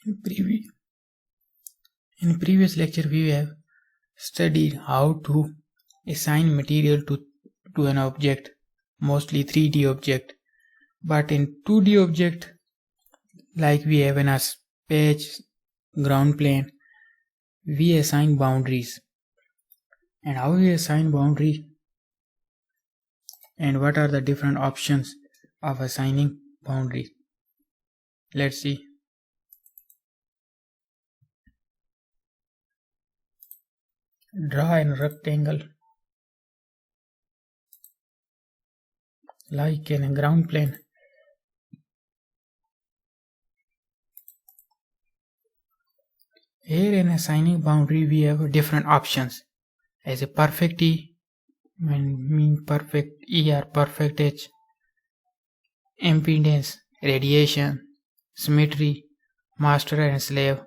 In previous lecture we have studied how to assign material to an object, mostly 3D object. But in 2D object, like we have in a patch, ground plane, we assign boundaries. And how we assign boundary and what are the different options of assigning boundaries? Let's see. Draw a rectangle like in a ground plane. Here in assigning boundary we have different options. As a perfect E, mean perfect E or perfect H, impedance, radiation, symmetry, master and slave,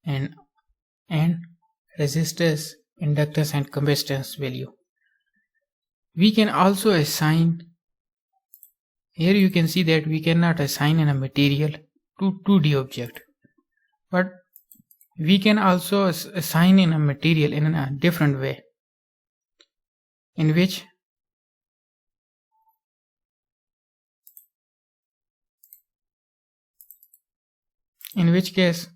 and resistors, inductance and capacitance value. We can also assign, here you can see that we cannot assign in a material to 2D object, but we can also assign in a material in a different way, in which case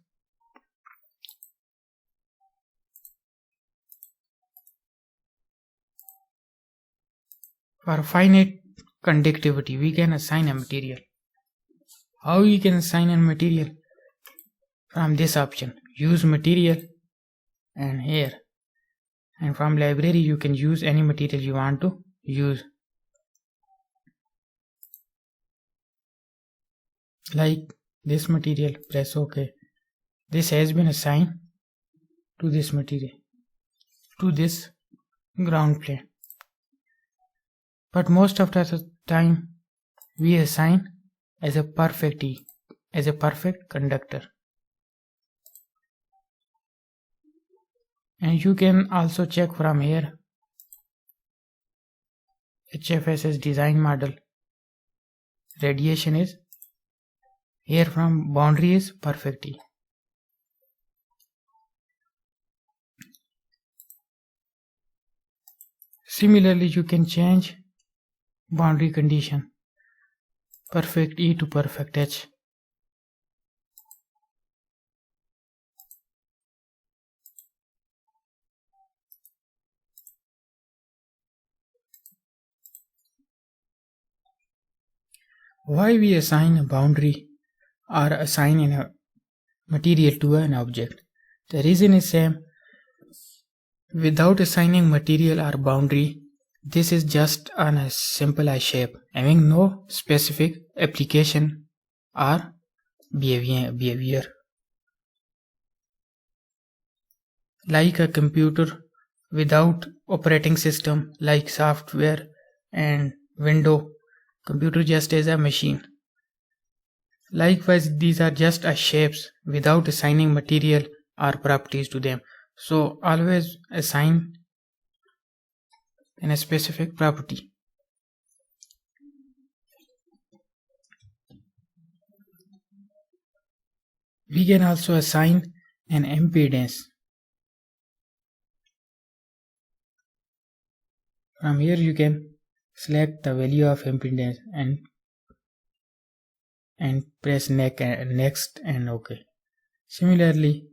for finite conductivity we can assign a material. How we can assign a material? From this option, use material, and here, and from library you can use any material you want to use, like this material. Press OK. This has been assigned to this material, to this ground plane. But most of the time we assign as a perfect E, as a perfect conductor. And you can also check from here, Hfss design model, radiation is here, from boundary is perfect E. Similarly, you can change boundary condition, perfect E to perfect H. Why we assign a boundary or assign in a material to an object? The reason is same. Without assigning material or boundary, this is just a simple shape having no specific application or behavior. Like a computer without operating system, like software and window, computer just as a machine. Likewise, these are just shapes without assigning material or properties to them. So always assign in a specific property. We can also assign an impedance. From here you can select the value of impedance and press next and OK. Similarly,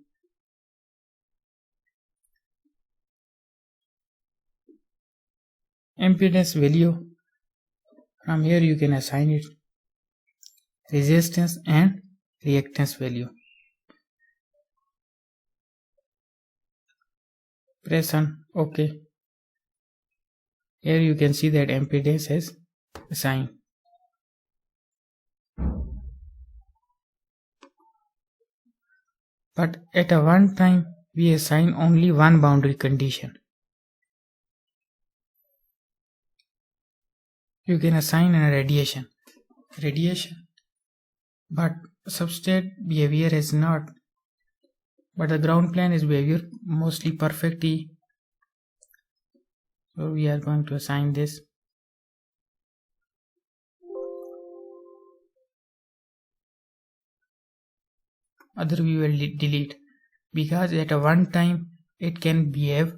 impedance value, from here you can assign it resistance and reactance value. Press on OK. Here you can see that impedance is assigned. But at a one time we assign only one boundary condition. You can assign a radiation, but substrate behavior is not. But the ground plane is behavior mostly perfect E. So we are going to assign this. other we will delete, because at a one time it can behave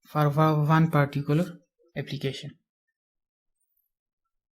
for one particular application.